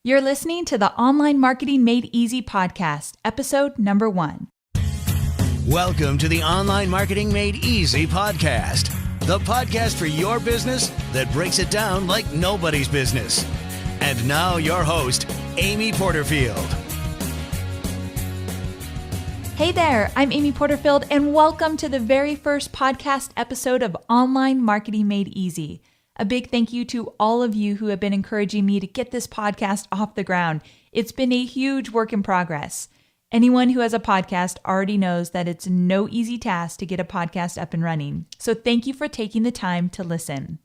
You're listening to the Online Marketing Made Easy podcast, episode number 1. Welcome to the Online Marketing Made Easy podcast, the podcast for your business that breaks it down like nobody's business. And now your host, Amy Porterfield. Hey there, I'm Amy Porterfield, and welcome to the very first podcast episode of Online Marketing Made Easy. A big thank you to all of you who have been encouraging me to get this podcast off the ground. It's been a huge work in progress. Anyone who has a podcast already knows that it's no easy task to get a podcast up and running. So thank you for taking the time to listen.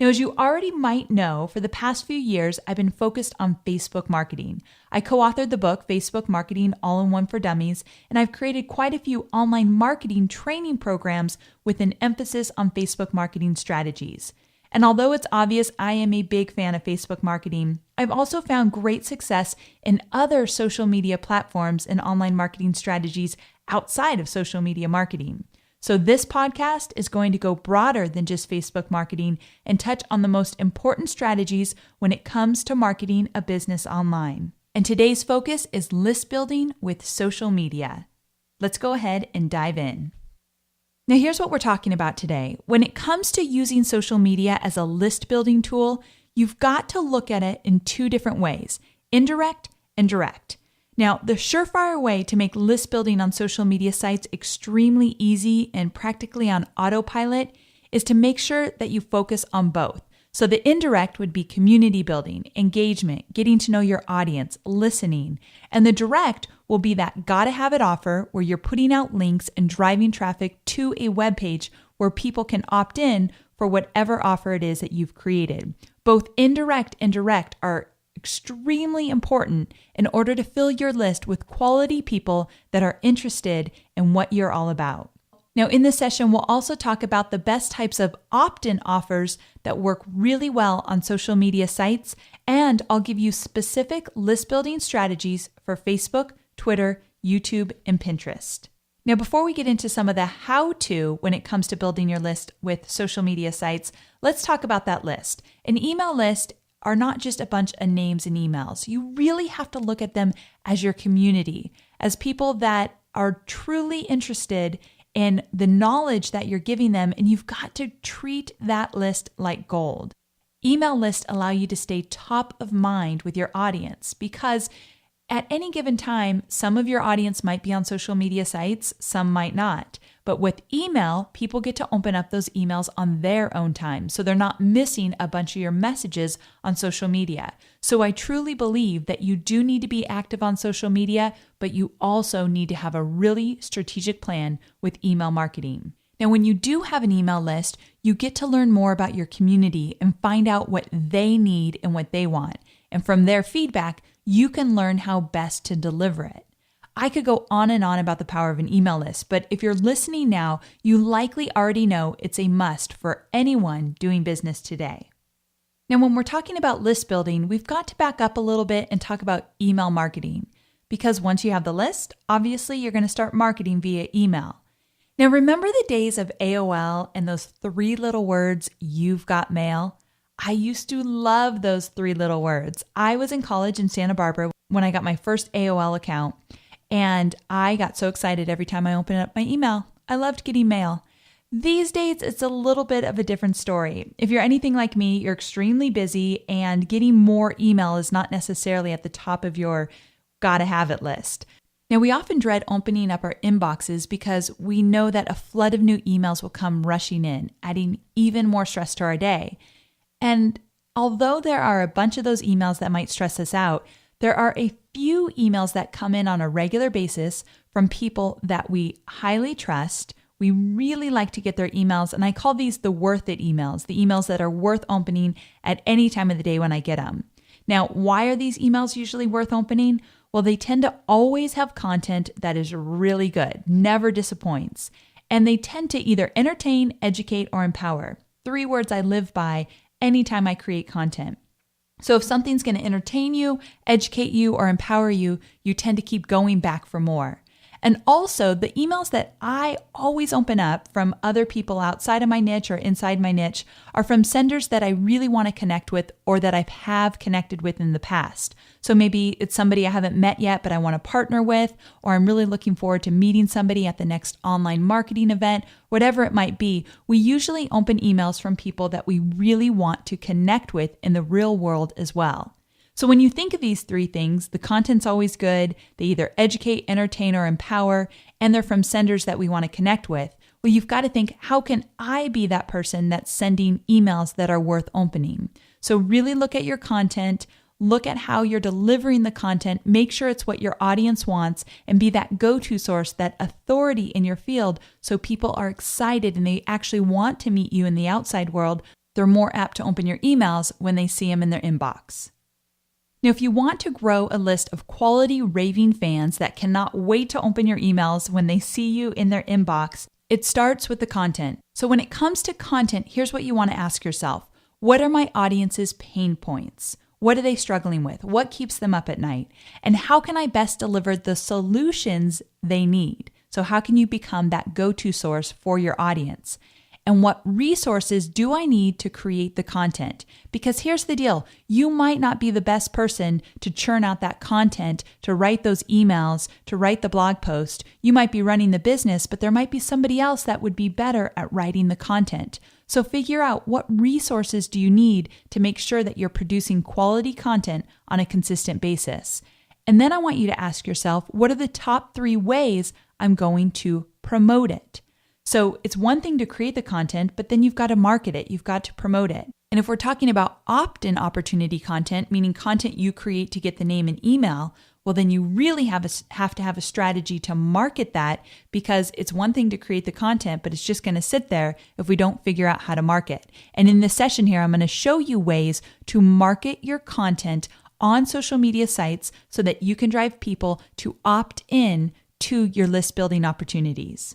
Now, as you already might know, for the past few years, I've been focused on Facebook marketing. I co-authored the book, Facebook Marketing All-in-One for Dummies, and I've created quite a few online marketing training programs with an emphasis on Facebook marketing strategies. And although it's obvious I am a big fan of Facebook marketing, I've also found great success in other social media platforms and online marketing strategies outside of social media marketing. So this podcast is going to go broader than just Facebook marketing and touch on the most important strategies when it comes to marketing a business online. And today's focus is list building with social media. Let's go ahead and dive in. Now, here's what we're talking about today. When it comes to using social media as a list building tool, you've got to look at it in two different ways, indirect and direct. Now, the surefire way to make list building on social media sites extremely easy and practically on autopilot is to make sure that you focus on both. So the indirect would be community building, engagement, getting to know your audience, listening. And the direct will be that gotta have it offer where you're putting out links and driving traffic to a web page where people can opt in for whatever offer it is that you've created. Both indirect and direct are extremely important in order to fill your list with quality people that are interested in what you're all about. Now, in this session, we'll also talk about the best types of opt-in offers that work really well on social media sites, and I'll give you specific list building strategies for Facebook, Twitter, YouTube, and Pinterest. Now, before we get into some of the how-to when it comes to building your list with social media sites, let's talk about that list. An email list are not just a bunch of names and emails. You really have to look at them as your community, as people that are truly interested in the knowledge that you're giving them, and you've got to treat that list like gold. Email lists allow you to stay top of mind with your audience because at any given time, some of your audience might be on social media sites, some might not. But with email, people get to open up those emails on their own time, so they're not missing a bunch of your messages on social media. So I truly believe that you do need to be active on social media, but you also need to have a really strategic plan with email marketing. Now, when you do have an email list, you get to learn more about your community and find out what they need and what they want. And from their feedback, you can learn how best to deliver it. I could go on and on about the power of an email list, but if you're listening now, you likely already know it's a must for anyone doing business today. Now, when we're talking about list building, we've got to back up a little bit and talk about email marketing, because once you have the list, obviously you're going to start marketing via email. Now, remember the days of AOL and those 3 little words, "You've got mail"? I used to love those 3 little words. I was in college in Santa Barbara when I got my first AOL account, and I got so excited every time I opened up my email. I loved getting mail. These days, it's a little bit of a different story. If you're anything like me, you're extremely busy, and getting more email is not necessarily at the top of your gotta have it list. Now, we often dread opening up our inboxes because we know that a flood of new emails will come rushing in, adding even more stress to our day. And although there are a bunch of those emails that might stress us out, there are a few emails that come in on a regular basis from people that we highly trust. We really like to get their emails, and I call these the worth it emails, the emails that are worth opening at any time of the day when I get them. Now, why are these emails usually worth opening? Well, they tend to always have content that is really good, never disappoints, and they tend to either entertain, educate, or empower. 3 words I live by anytime I create content. So if something's going to entertain you, educate you, or empower you, you tend to keep going back for more. And also the emails that I always open up from other people outside of my niche or inside my niche are from senders that I really want to connect with or that I have connected with in the past. So maybe it's somebody I haven't met yet, but I want to partner with, or I'm really looking forward to meeting somebody at the next online marketing event, whatever it might be. We usually open emails from people that we really want to connect with in the real world as well. So when you think of these three things, the content's always good, they either educate, entertain, or empower, and they're from senders that we want to connect with. Well, you've got to think, how can I be that person that's sending emails that are worth opening? So really look at your content, look at how you're delivering the content, make sure it's what your audience wants, and be that go-to source, that authority in your field so people are excited and they actually want to meet you in the outside world. They're more apt to open your emails when they see them in their inbox. Now, if you want to grow a list of quality raving fans that cannot wait to open your emails when they see you in their inbox, it starts with the content. So when it comes to content, here's what you want to ask yourself. What are my audience's pain points? What are they struggling with? What keeps them up at night? And how can I best deliver the solutions they need? So how can you become that go-to source for your audience? And what resources do I need to create the content? Because here's the deal. You might not be the best person to churn out that content, to write those emails, to write the blog post. You might be running the business, but there might be somebody else that would be better at writing the content. So figure out what resources do you need to make sure that you're producing quality content on a consistent basis. And then I want you to ask yourself, what are the top 3 ways I'm going to promote it? So it's one thing to create the content, but then you've got to market it. You've got to promote it. And if we're talking about opt-in opportunity content, meaning content you create to get the name and email, well, then you really have to have a strategy to market that, because it's one thing to create the content, but it's just going to sit there if we don't figure out how to market. And in this session here, I'm going to show you ways to market your content on social media sites so that you can drive people to opt in to your list building opportunities.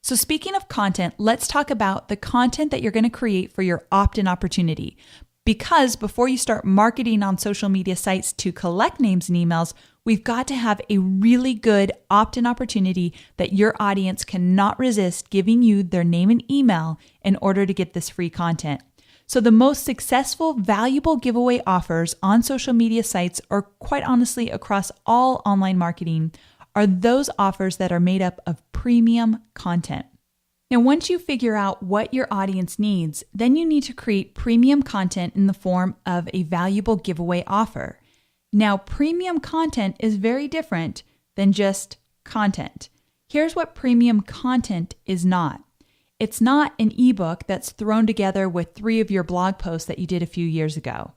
So speaking of content, let's talk about the content that you're going to create for your opt-in opportunity. Because before you start marketing on social media sites to collect names and emails, we've got to have a really good opt-in opportunity that your audience cannot resist giving you their name and email in order to get this free content. So the most successful, valuable giveaway offers on social media sites, or quite honestly across all online marketing, are those offers that are made up of premium content. Now, once you figure out what your audience needs, then you need to create premium content in the form of a valuable giveaway offer. Now, premium content is very different than just content. Here's what premium content is not. It's not an ebook that's thrown together with 3 of your blog posts that you did a few years ago.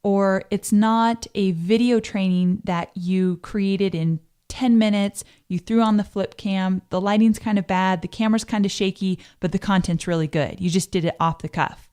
Or it's not a video training that you created in 10 minutes, you threw on the flip cam, the lighting's kind of bad, the camera's kind of shaky, but the content's really good. You just did it off the cuff.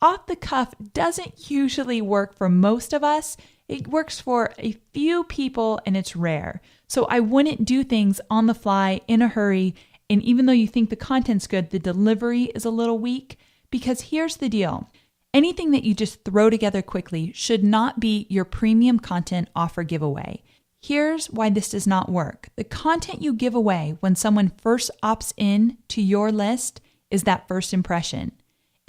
Off the cuff doesn't usually work for most of us. It works for a few people and it's rare. So I wouldn't do things on the fly in a hurry. And even though you think the content's good, the delivery is a little weak, because here's the deal. Anything that you just throw together quickly should not be your premium content offer giveaway. Here's why this does not work. The content you give away when someone first opts in to your list is that first impression.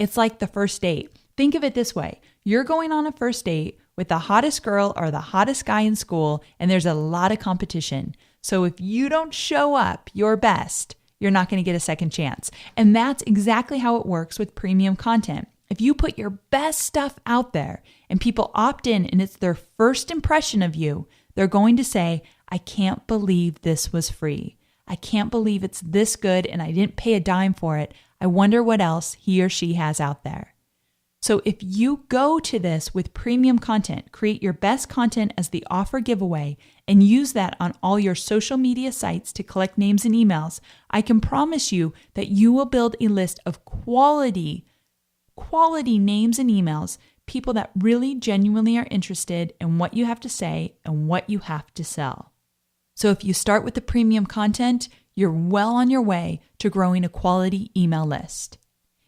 It's like the first date. Think of it this way. You're going on a first date with the hottest girl or the hottest guy in school, and there's a lot of competition. So if you don't show up your best, you're not going to get a second chance. And that's exactly how it works with premium content. If you put your best stuff out there and people opt in and it's their first impression of you, they're going to say, I can't believe this was free. I can't believe it's this good and I didn't pay a dime for it. I wonder what else he or she has out there. So if you go to this with premium content, create your best content as the offer giveaway and use that on all your social media sites to collect names and emails, I can promise you that you will build a list of quality names and emails, people that really genuinely are interested in what you have to say and what you have to sell. So if you start with the premium content, you're well on your way to growing a quality email list.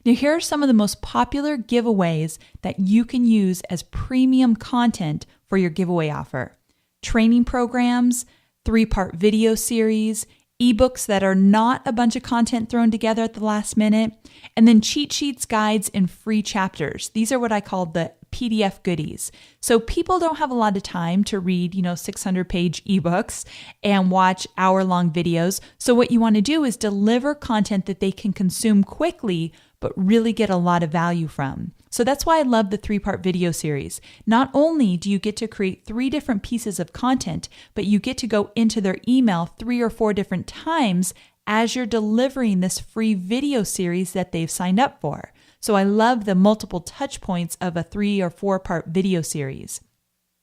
Now, here are some of the most popular giveaways that you can use as premium content for your giveaway offer. Training programs, 3-part video series, ebooks that are not a bunch of content thrown together at the last minute, and then cheat sheets, guides, and free chapters. These are what I call the PDF goodies. So people don't have a lot of time to read, 600-page ebooks and watch hour-long videos. So what you want to do is deliver content that they can consume quickly, but really get a lot of value from. So that's why I love the 3-part video series. Not only do you get to create 3 different pieces of content, but you get to go into their email 3 or 4 different times as you're delivering this free video series that they've signed up for. So I love the multiple touch points of a 3 or 4-part video series.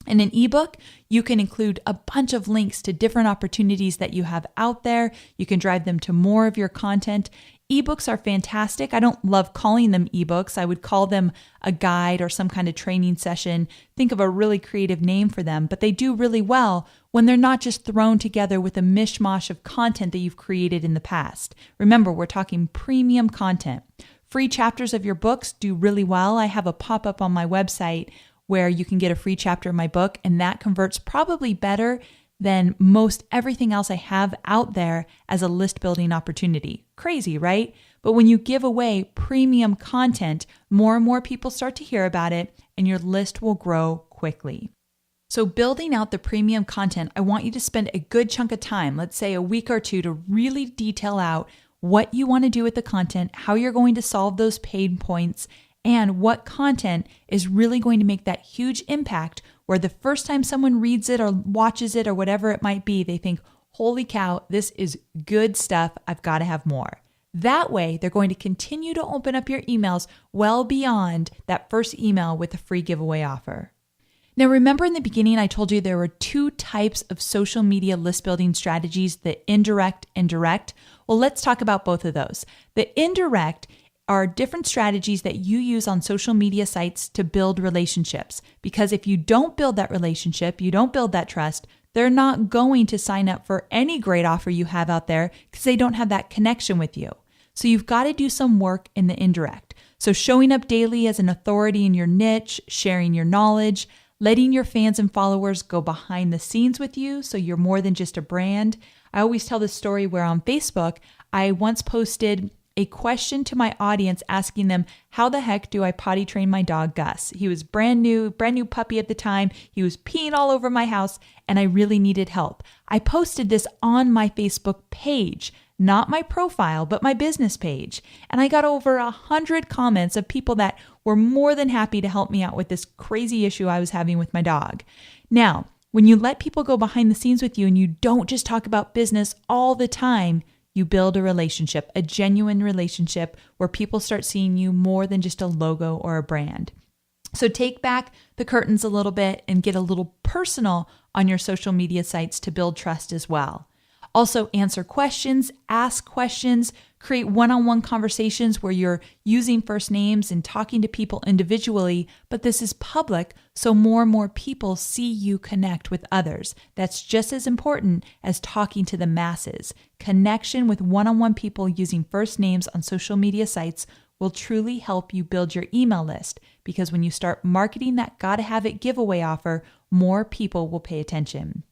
In an ebook, you can include a bunch of links to different opportunities that you have out there. You can drive them to more of your content. Ebooks are fantastic. I don't love calling them ebooks. I would call them a guide or some kind of training session. Think of a really creative name for them, but they do really well when they're not just thrown together with a mishmash of content that you've created in the past. Remember, we're talking premium content. Free chapters of your books do really well. I have a pop-up on my website where you can get a free chapter of my book, and that converts probably better than most everything else I have out there as a list building opportunity. Crazy, right? But when you give away premium content, more and more people start to hear about it, and your list will grow quickly. So building out the premium content, I want you to spend a good chunk of time, let's say a week or 2, to really detail out what you want to do with the content, how you're going to solve those pain points, and what content is really going to make that huge impact where the first time someone reads it or watches it or whatever it might be, they think, holy cow, this is good stuff. I've got to have more. That way, they're going to continue to open up your emails well beyond that first email with a free giveaway offer. Now, remember in the beginning, I told you there were 2 types of social media list building strategies, the indirect and direct. Well, let's talk about both of those. The indirect are different strategies that you use on social media sites to build relationships. Because if you don't build that relationship, you don't build that trust, they're not going to sign up for any great offer you have out there because they don't have that connection with you. So you've got to do some work in the indirect. So showing up daily as an authority in your niche, sharing your knowledge, letting your fans and followers go behind the scenes with you so you're more than just a brand. I always tell this story where on Facebook, I once posted a question to my audience asking them, how the heck do I potty train my dog Gus? He was brand new puppy at the time. He was peeing all over my house and I really needed help. I posted this on my Facebook page, not my profile, but my business page. And I got over 100 comments of people that were more than happy to help me out with this crazy issue I was having with my dog. Now, when you let people go behind the scenes with you and you don't just talk about business all the time, you build a relationship, a genuine relationship where people start seeing you more than just a logo or a brand. So take back the curtains a little bit and get a little personal on your social media sites to build trust as well. Also answer questions, ask questions, create one-on-one conversations where you're using first names and talking to people individually, but this is public, so more and more people see you connect with others. That's just as important as talking to the masses. Connection with one-on-one people using first names on social media sites will truly help you build your email list, because when you start marketing that Gotta Have It giveaway offer, more people will pay attention.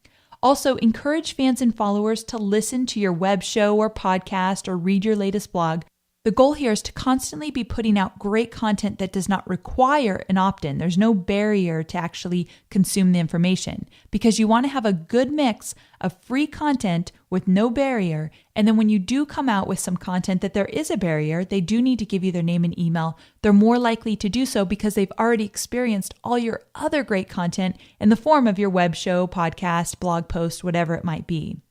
Also, encourage fans and followers to listen to your web show or podcast or read your latest blog. The goal here is to constantly be putting out great content that does not require an opt-in. There's no barrier to actually consume the information, because you want to have a good mix of free content with no barrier. And then when you do come out with some content that there is a barrier, they do need to give you their name and email. They're more likely to do so because they've already experienced all your other great content in the form of your web show, podcast, blog post, whatever it might be.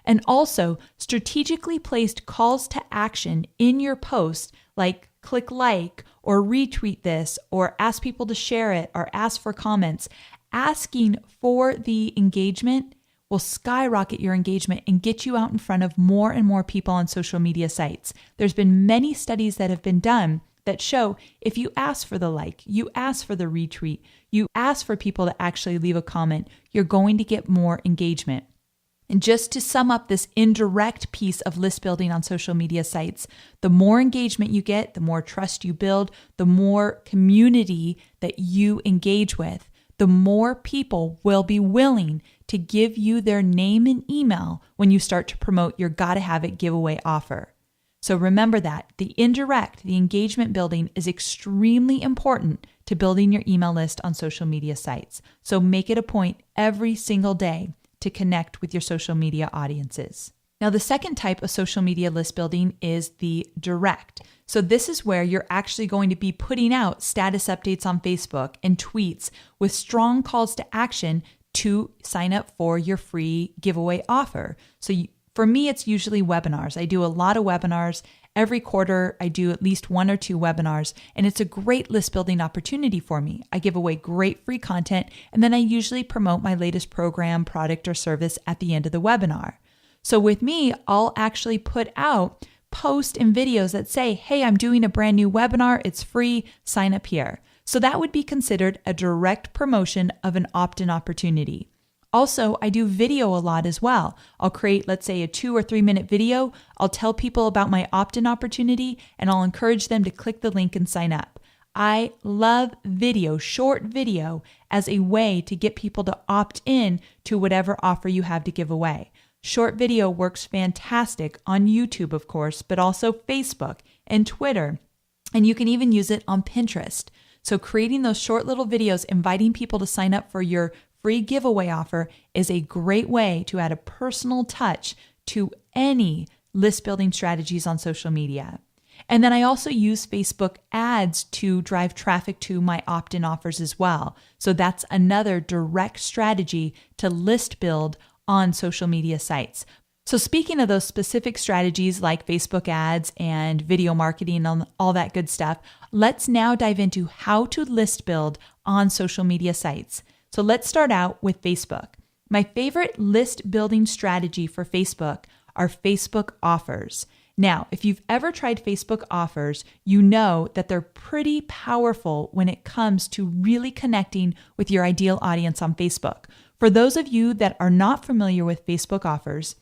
And also, strategically placed calls to action in your post, like click like or retweet this or ask people to share it or ask for comments. Asking for the engagement will skyrocket your engagement and get you out in front of more and more people on social media sites. There's been many studies that have been done that show if you ask for the like, you ask for the retweet, you ask for people to actually leave a comment, you're going to get more engagement. And just to sum up this indirect piece of list building on social media sites, the more engagement you get, the more trust you build, the more community that you engage with, the more people will be willing to give you their name and email when you start to promote your Gotta Have It giveaway offer. So remember that the engagement building is extremely important to building your email list on social media sites. So make it a point every single day to connect with your social media audiences. Now, the second type of social media list building is the direct. So this is where you're actually going to be putting out status updates on Facebook and tweets with strong calls to action to sign up for your free giveaway offer. So for me, it's usually webinars. I do a lot of webinars. Every quarter, I do at least 1 or 2 webinars, and it's a great list building opportunity for me. I give away great free content, and then I usually promote my latest program, product, or service at the end of the webinar. So with me, I'll actually put out posts and videos that say, hey, I'm doing a brand new webinar. It's free. Sign up here. So that would be considered a direct promotion of an opt-in opportunity. Also, I do video a lot as well. I'll create, let's say, a 2 or 3 minute video. I'll tell people about my opt-in opportunity, and I'll encourage them to click the link and sign up. I love video, short video, as a way to get people to opt in to whatever offer you have to give away. Short video works fantastic on YouTube, of course, but also Facebook and Twitter, and you can even use it on Pinterest. So creating those short little videos, inviting people to sign up for your free giveaway offer is a great way to add a personal touch to any list building strategies on social media. And then I also use Facebook ads to drive traffic to my opt-in offers as well. So that's another direct strategy to list build on social media sites. So speaking of those specific strategies like Facebook ads and video marketing and all that good stuff, let's now dive into how to list build on social media sites. So let's start out with Facebook. My favorite list building strategy for Facebook are Facebook offers. Now, if you've ever tried Facebook offers, you know that they're pretty powerful when it comes to really connecting with your ideal audience on Facebook. For those of you that are not familiar with Facebook offers,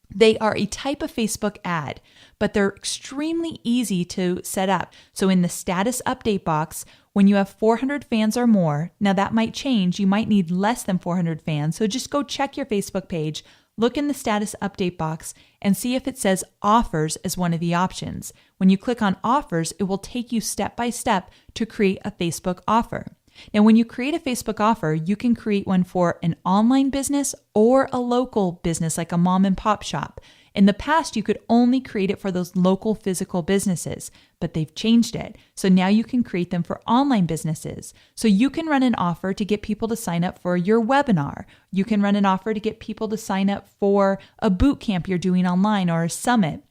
they are a type of Facebook ad, but they're extremely easy to set up. So in the status update box, when you have 400 fans or more, now that might change, you might need less than 400 fans. So just go check your Facebook page, look in the status update box, and see if it says offers as one of the options. When you click on offers, it will take you step by step to create a Facebook offer. Now, when you create a Facebook offer, you can create one for an online business or a local business like a mom and pop shop. In the past, you could only create it for those local physical businesses, but they've changed it. So now you can create them for online businesses. So you can run an offer to get people to sign up for your webinar. You can run an offer to get people to sign up for a boot camp you're doing online or a summit.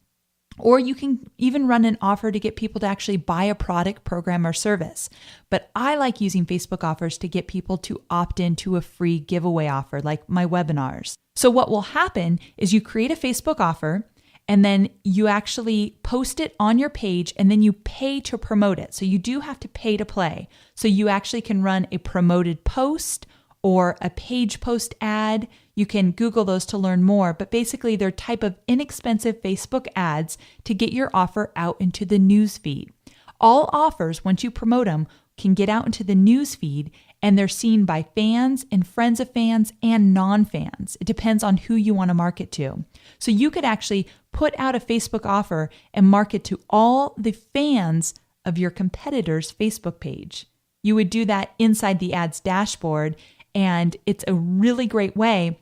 Or you can even run an offer to get people to actually buy a product, program, or service. But I like using Facebook offers to get people to opt into a free giveaway offer like my webinars. So what will happen is you create a Facebook offer and then you actually post it on your page and then you pay to promote it. So you do have to pay to play. So you actually can run a promoted post or a page post ad. You can Google those to learn more, but basically they're type of inexpensive Facebook ads to get your offer out into the news feed. All offers, once you promote them, can get out into the news feed and they're seen by fans and friends of fans and non-fans. It depends on who you want to market to. So you could actually put out a Facebook offer and market to all the fans of your competitor's Facebook page. You would do that inside the ads dashboard, and it's a really great way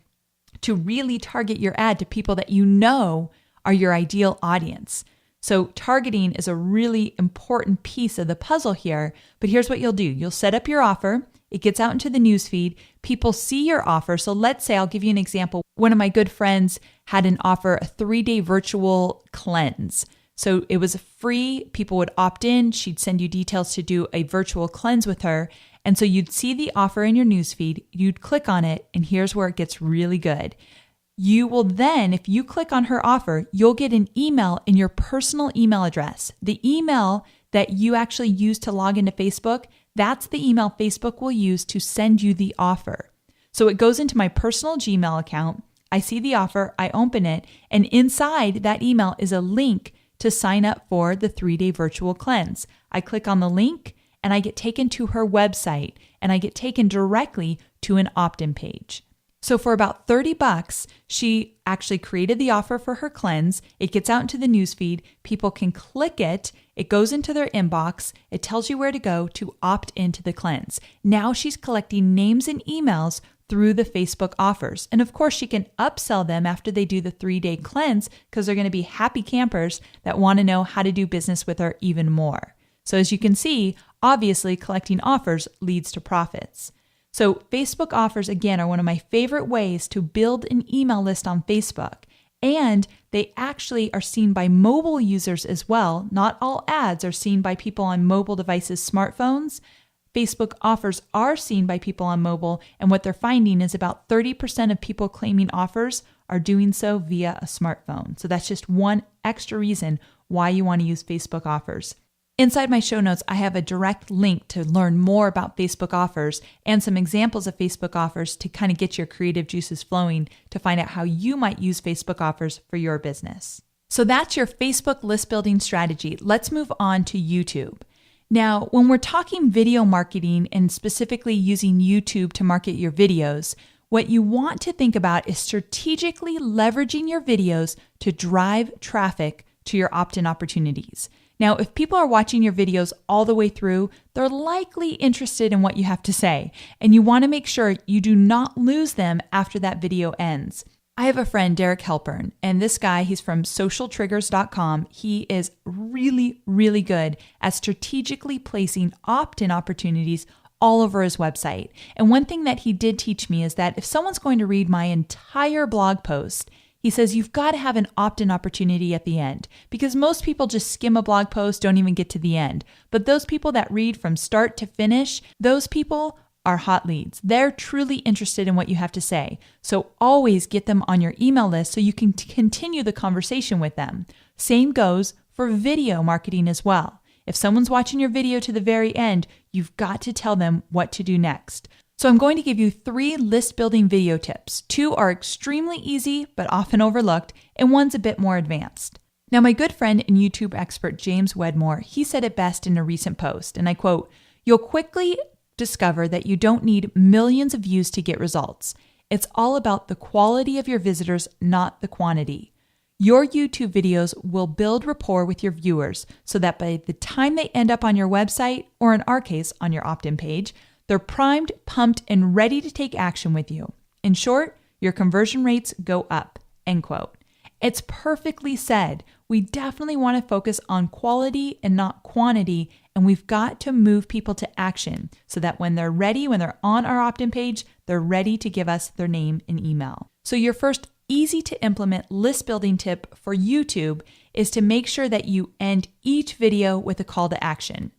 to really target your ad to people that you know are your ideal audience. So targeting is a really important piece of the puzzle here, but here's what you'll do. You'll set up your offer. It gets out into the newsfeed. People see your offer. So let's say, I'll give you an example. One of my good friends had an offer, a 3-day virtual cleanse. So it was free. People would opt in. She'd send you details to do a virtual cleanse with her. And so you'd see the offer in your newsfeed. You'd click on it. And here's where it gets really good. You will then, if you click on her offer, you'll get an email in your personal email address. The email that you actually use to log into Facebook, that's the email Facebook will use to send you the offer. So it goes into my personal Gmail account. I see the offer, I open it, and inside that email is a link to sign up for the 3-day virtual cleanse. I click on the link, and I get taken to her website, and I get taken directly to an opt-in page. So for about $30, she actually created the offer for her cleanse. It gets out into the newsfeed. People can click it. It goes into their inbox. It tells you where to go to opt into the cleanse. Now she's collecting names and emails through the Facebook offers. And of course, she can upsell them after they do the 3-day cleanse because they're going to be happy campers that want to know how to do business with her even more. So as you can see, obviously collecting offers leads to profits. So Facebook offers, again, are one of my favorite ways to build an email list on Facebook. And they actually are seen by mobile users as well. Not all ads are seen by people on mobile devices, smartphones. Facebook offers are seen by people on mobile. And what they're finding is about 30% of people claiming offers are doing so via a smartphone. So that's just one extra reason why you want to use Facebook offers. Inside my show notes, I have a direct link to learn more about Facebook offers and some examples of Facebook offers to kind of get your creative juices flowing to find out how you might use Facebook offers for your business. So that's your Facebook list building strategy. Let's move on to YouTube. Now, when we're talking video marketing and specifically using YouTube to market your videos, what you want to think about is strategically leveraging your videos to drive traffic to your opt-in opportunities. Now, if people are watching your videos all the way through, they're likely interested in what you have to say, and you want to make sure you do not lose them after that video ends. I have a friend, Derek Halpern, and this guy, he's from socialtriggers.com. He is really, really good at strategically placing opt-in opportunities all over his website. And one thing that he did teach me is that if someone's going to read my entire blog post, he says you've got to have an opt-in opportunity at the end because most people just skim a blog post, don't even get to the end. But those people that read from start to finish, those people are hot leads. They're truly interested in what you have to say. So always get them on your email list so you can continue the conversation with them. Same goes for video marketing as well. If someone's watching your video to the very end, you've got to tell them what to do next. So I'm going to give you 3 list building video tips. 2 are extremely easy, but often overlooked, and one's a bit more advanced. Now, my good friend and YouTube expert, James Wedmore, he said it best in a recent post, and I quote, "You'll quickly discover that you don't need millions of views to get results. It's all about the quality of your visitors, not the quantity. Your YouTube videos will build rapport with your viewers so that by the time they end up on your website, or in our case, on your opt-in page, they're primed, pumped, and ready to take action with you. In short, your conversion rates go up," end quote. It's perfectly said. We definitely want to focus on quality and not quantity, and we've got to move people to action so that when they're ready, when they're on our opt-in page, they're ready to give us their name and email. So your first easy to implement list building tip for YouTube is to make sure that you end each video with a call to action.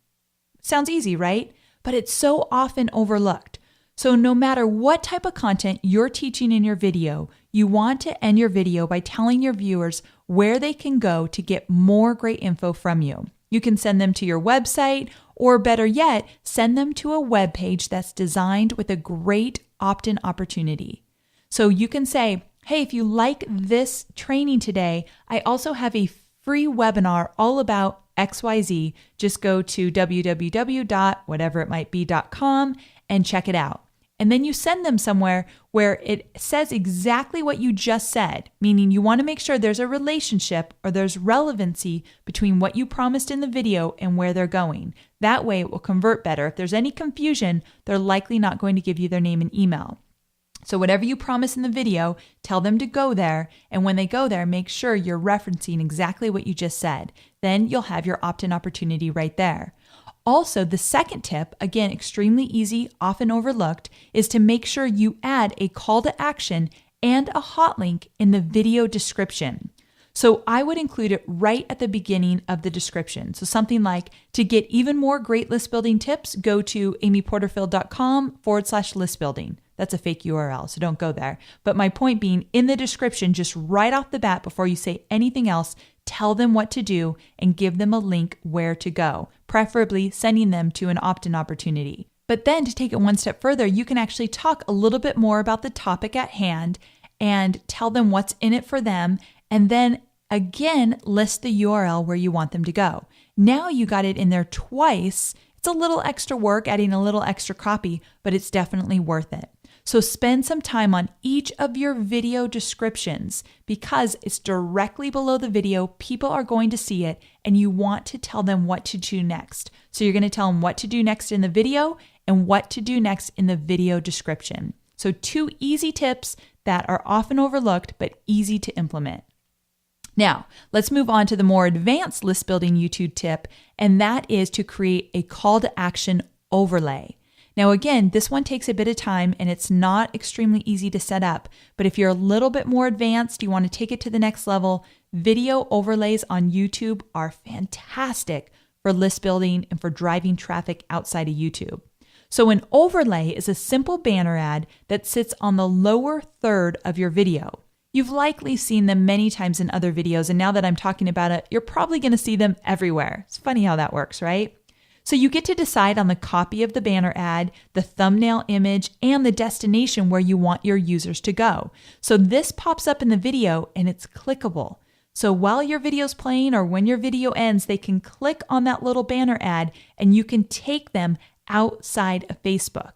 Sounds easy, right? But it's so often overlooked. So no matter what type of content you're teaching in your video, you want to end your video by telling your viewers where they can go to get more great info from you. You can send them to your website, or better yet, send them to a web page that's designed with a great opt-in opportunity. So you can say, hey, if you like this training today, I also have a free webinar all about XYZ. Just go to www.whateveritmightbe.com and check it out. And then you send them somewhere where it says exactly what you just said, meaning you want to make sure there's a relationship or there's relevancy between what you promised in the video and where they're going. That way it will convert better. If there's any confusion, they're likely not going to give you their name and email. So whatever you promise in the video, tell them to go there. And when they go there, make sure you're referencing exactly what you just said. Then you'll have your opt-in opportunity right there. Also, the second tip, again, extremely easy, often overlooked, is to make sure you add a call to action and a hot link in the video description. So I would include it right at the beginning of the description. So something like, to get even more great list building tips, go to amyporterfield.com/list building. That's a fake URL, so don't go there. But my point being, in the description, just right off the bat, before you say anything else, tell them what to do and give them a link where to go, preferably sending them to an opt-in opportunity. But then to take it one step further, you can actually talk a little bit more about the topic at hand and tell them what's in it for them, and then again, list the URL where you want them to go. Now you got it in there twice. It's a little extra work, adding a little extra copy, but it's definitely worth it. So spend some time on each of your video descriptions because it's directly below the video. People are going to see it and you want to tell them what to do next. So you're going to tell them what to do next in the video and what to do next in the video description. So 2 easy tips that are often overlooked but easy to implement. Now, let's move on to the more advanced list building YouTube tip, and that is to create a call to action overlay. Now, again, this one takes a bit of time and it's not extremely easy to set up, but if you're a little bit more advanced, you want to take it to the next level, video overlays on YouTube are fantastic for list building and for driving traffic outside of YouTube. So an overlay is a simple banner ad that sits on the lower third of your video. You've likely seen them many times in other videos, and now that I'm talking about it, you're probably going to see them everywhere. It's funny how that works, right? So you get to decide on the copy of the banner ad, the thumbnail image, and the destination where you want your users to go. So this pops up in the video and it's clickable. So while your video's playing or when your video ends, they can click on that little banner ad and you can take them outside of Facebook.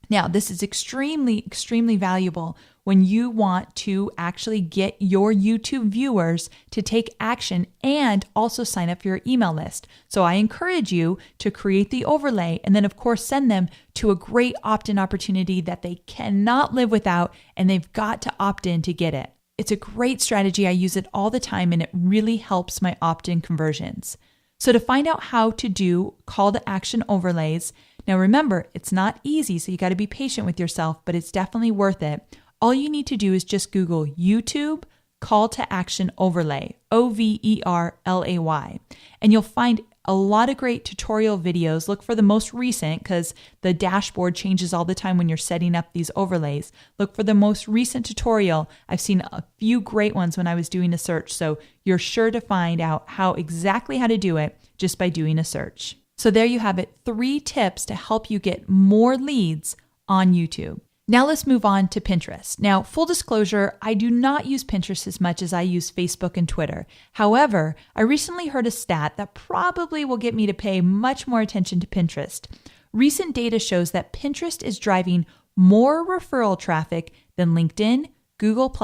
Now, this is extremely, extremely valuable when you want to actually get your YouTube viewers to take action and also sign up for your email list. So I encourage you to create the overlay and then, of course, send them to a great opt-in opportunity that they cannot live without and they've got to opt in to get it. It's a great strategy. I use it all the time and it really helps my opt-in conversions. So to find out how to do call to action overlays, now remember, it's not easy, so you got to be patient with yourself, but it's definitely worth it. All you need to do is just Google YouTube call to action overlay, OVERLAY, and you'll find a lot of great tutorial videos. Look for the most recent because the dashboard changes all the time when you're setting up these overlays. Look for the most recent tutorial. I've seen a few great ones when I was doing a search, so you're sure to find out exactly how to do it just by doing a search. So there you have it, 3 tips to help you get more leads on YouTube. Now let's move on to Pinterest. Now, full disclosure, I do not use Pinterest as much as I use Facebook and Twitter. However, I recently heard a stat that probably will get me to pay much more attention to Pinterest. Recent data shows that Pinterest is driving more referral traffic than LinkedIn, Google+,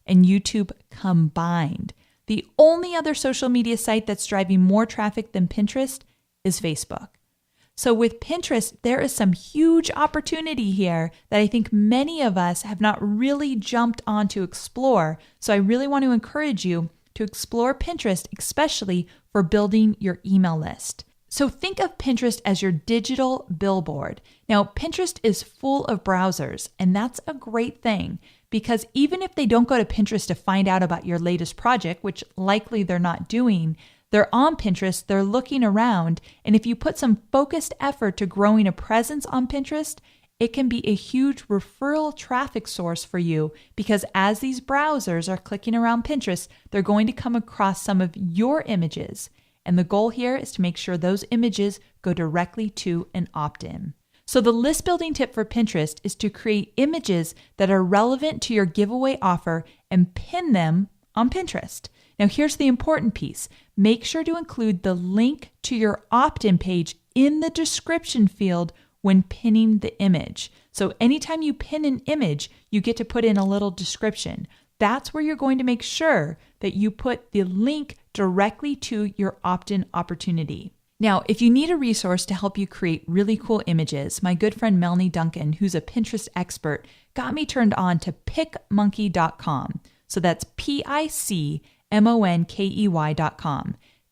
and YouTube combined. The only other social media site that's driving more traffic than Pinterest is Facebook. So with Pinterest, there is some huge opportunity here that I think many of us have not really jumped on to explore. So I really want to encourage you to explore Pinterest, especially for building your email list. So think of Pinterest as your digital billboard. Now, Pinterest is full of browsers, and that's a great thing because even if they don't go to Pinterest to find out about your latest project, which likely they're not doing, they're on Pinterest, they're looking around, and if you put some focused effort to growing a presence on Pinterest, it can be a huge referral traffic source for you because as these browsers are clicking around Pinterest, they're going to come across some of your images. And the goal here is to make sure those images go directly to an opt-in. So the list building tip for Pinterest is to create images that are relevant to your giveaway offer and pin them on Pinterest. Now here's the important piece. Make sure to include the link to your opt-in page in the description field when pinning the image. So anytime you pin an image, you get to put in a little description. That's where you're going to make sure that you put the link directly to your opt-in opportunity. Now, if you need a resource to help you create really cool images, my good friend Melanie Duncan, who's a Pinterest expert, got me turned on to PicMonkey.com. So that's PicMonkey.com.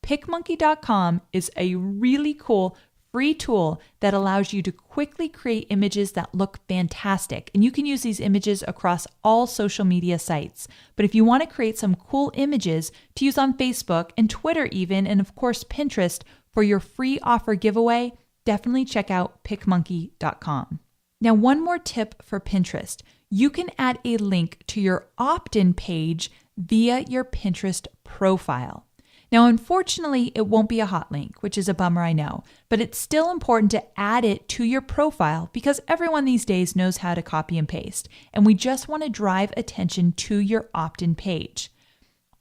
PicMonkey.com is a really cool free tool that allows you to quickly create images that look fantastic. And you can use these images across all social media sites. But if you want to create some cool images to use on Facebook and Twitter even, and of course Pinterest for your free offer giveaway, definitely check out PicMonkey.com. Now, one more tip for Pinterest. You can add a link to your opt-in page via your Pinterest profile. Now, unfortunately, it won't be a hot link, which is a bummer, I know, but it's still important to add it to your profile because everyone these days knows how to copy and paste, and we just want to drive attention to your opt-in page.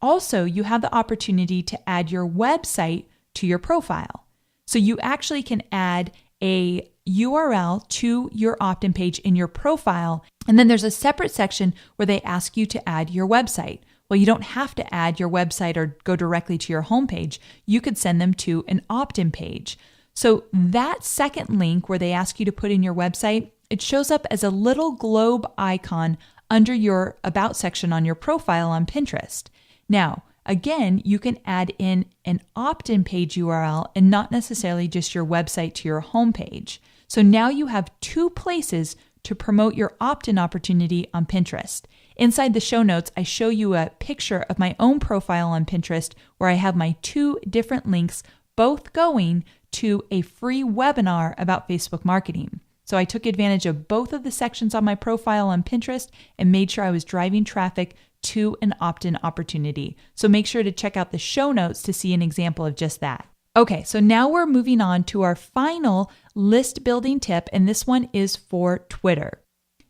Also, you have the opportunity to add your website to your profile. So you actually can add a URL to your opt-in page in your profile. And then there's a separate section where they ask you to add your website. Well, you don't have to add your website or go directly to your homepage. You could send them to an opt-in page. So that second link where they ask you to put in your website, it shows up as a little globe icon under your About section on your profile on Pinterest. Now, again, you can add in an opt-in page URL and not necessarily just your website to your homepage. So now you have two places to promote your opt-in opportunity on Pinterest. Inside the show notes, I show you a picture of my own profile on Pinterest where I have my two different links, both going to a free webinar about Facebook marketing. So I took advantage of both of the sections on my profile on Pinterest and made sure I was driving traffic to an opt-in opportunity. So make sure to check out the show notes to see an example of just that. Okay, so now we're moving on to our final list building tip, and this one is for Twitter.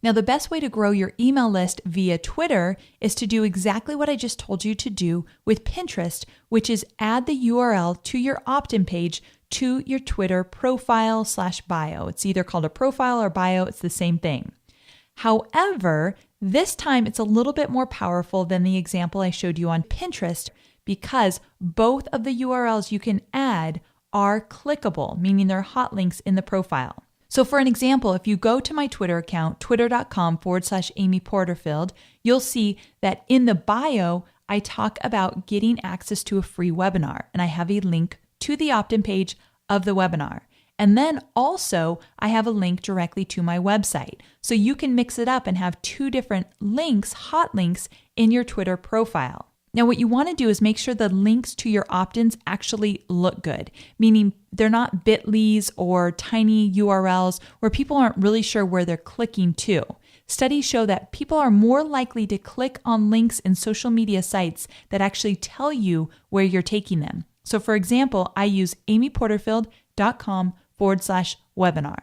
Now, the best way to grow your email list via Twitter is to do exactly what I just told you to do with Pinterest, which is add the URL to your opt-in page to your Twitter profile/bio. It's either called a profile or bio. It's the same thing. However, this time it's a little bit more powerful than the example I showed you on Pinterest because both of the URLs you can add are clickable, meaning they're hot links in the profile. So for an example, if you go to my Twitter account, twitter.com/Amy Porterfield, you'll see that in the bio, I talk about getting access to a free webinar, and I have a link to the opt-in page of the webinar. And then also, I have a link directly to my website. So you can mix it up and have two different links, hot links, in your Twitter profile. Now, what you want to do is make sure the links to your opt-ins actually look good, meaning they're not bit.lys or tiny URLs where people aren't really sure where they're clicking to. Studies show that people are more likely to click on links in social media sites that actually tell you where you're taking them. So for example, I use amyporterfield.com/webinar.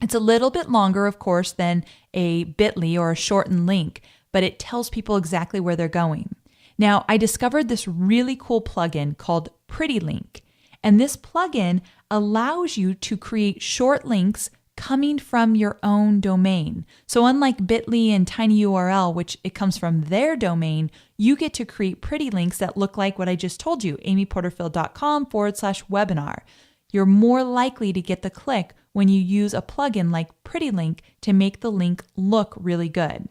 It's a little bit longer, of course, than a bit.ly or a shortened link, but it tells people exactly where they're going. Now, I discovered this really cool plugin called Pretty Link, and this plugin allows you to create short links coming from your own domain. So unlike bit.ly and tinyURL, which it comes from their domain, you get to create pretty links that look like what I just told you, amyporterfield.com/webinar. You're more likely to get the click when you use a plugin like Pretty Link to make the link look really good.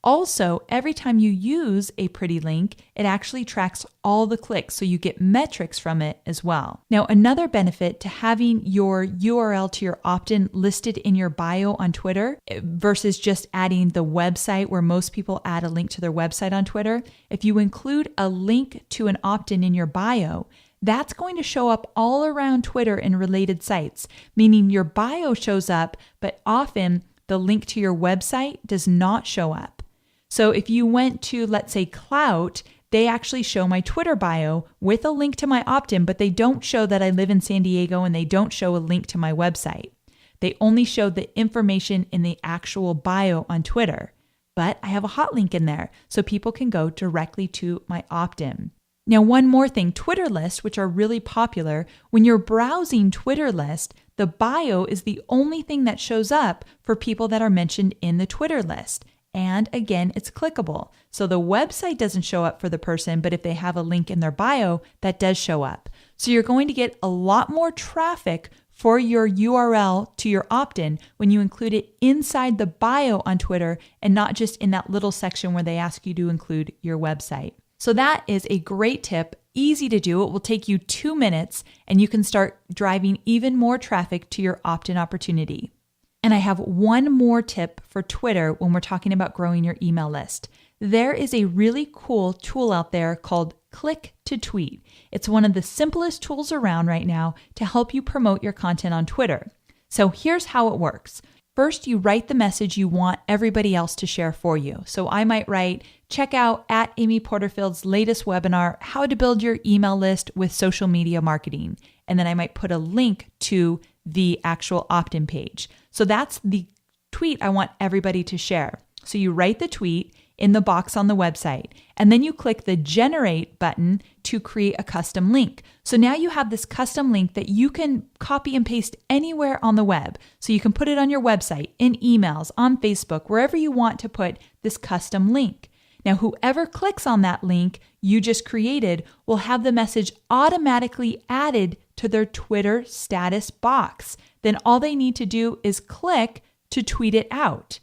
Also, every time you use a Pretty Link, it actually tracks all the clicks, so you get metrics from it as well. Now, another benefit to having your URL to your opt-in listed in your bio on Twitter versus just adding the website where most people add a link to their website on Twitter, if you include a link to an opt-in in your bio, that's going to show up all around Twitter and related sites, meaning your bio shows up, but often the link to your website does not show up. So if you went to, let's say, Clout, they actually show my Twitter bio with a link to my opt-in, but they don't show that I live in San Diego and they don't show a link to my website. They only show the information in the actual bio on Twitter. But I have a hot link in there, so people can go directly to my opt-in. Now, one more thing, Twitter lists, which are really popular, when you're browsing Twitter list, the bio is the only thing that shows up for people that are mentioned in the Twitter list. And again, it's clickable. So the website doesn't show up for the person, but if they have a link in their bio, that does show up. So you're going to get a lot more traffic for your URL to your opt-in when you include it inside the bio on Twitter and not just in that little section where they ask you to include your website. So that is a great tip, easy to do. It will take you 2 minutes and you can start driving even more traffic to your opt-in opportunity. And I have one more tip for Twitter when we're talking about growing your email list. There is a really cool tool out there called Click to Tweet. It's one of the simplest tools around right now to help you promote your content on Twitter. So here's how it works. First, you write the message you want everybody else to share for you. So I might write, check out at Amy Porterfield's latest webinar, How to Build Your Email List with Social Media Marketing. And then I might put a link to the actual opt-in page. So that's the tweet I want everybody to share. So you write the tweet. in the box on the website. And then you click the Generate button to create a custom link. So now you have this custom link that you can copy and paste anywhere on the web. So you can put it on your website, in emails, on Facebook, wherever you want to put this custom link. Now, whoever clicks on that link you just created will have the message automatically added to their Twitter status box. Then all they need to do is click to tweet it out.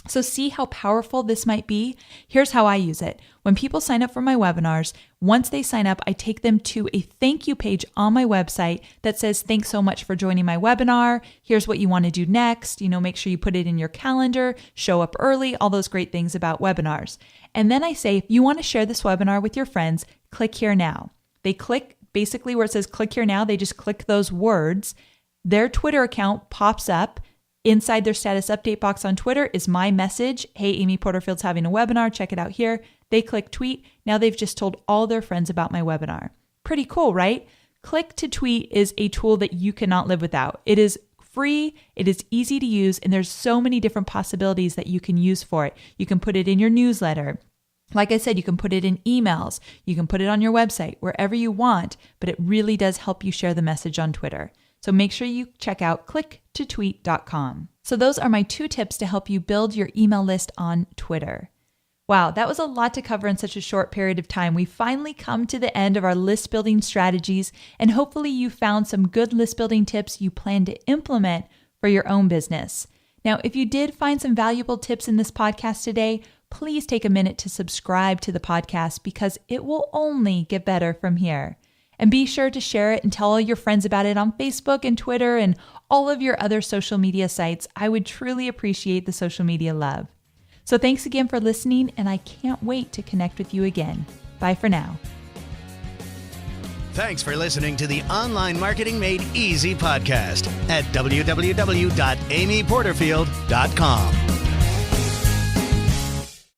So see how powerful this might be? Here's how I use it. When people sign up for my webinars, once they sign up, I take them to a thank you page on my website that says, thanks so much for joining my webinar. Here's what you want to do next. Make sure you put it in your calendar, show up early, all those great things about webinars. And then I say, if you want to share this webinar with your friends, click here now. They click basically where it says click here now. They just click those words. Their Twitter account pops up. Inside their status update box on Twitter is my message. Hey, Amy Porterfield's having a webinar. Check it out here. They click tweet. Now they've just told all their friends about my webinar. Pretty cool, right? Click to tweet is a tool that you cannot live without. It is free. It is easy to use. And there's so many different possibilities that you can use for it. You can put it in your newsletter. Like I said, you can put it in emails. You can put it on your website, wherever you want. But it really does help you share the message on Twitter. So make sure you check out clicktotweet.com. So those are my 2 tips to help you build your email list on Twitter. Wow, that was a lot to cover in such a short period of time. We finally come to the end of our list building strategies, and hopefully you found some good list building tips you plan to implement for your own business. Now, if you did find some valuable tips in this podcast today, please take a minute to subscribe to the podcast because it will only get better from here. And be sure to share it and tell all your friends about it on Facebook and Twitter and all of your other social media sites. I would truly appreciate the social media love. So thanks again for listening, and I can't wait to connect with you again. Bye for now. Thanks for listening to the Online Marketing Made Easy podcast at www.amyporterfield.com.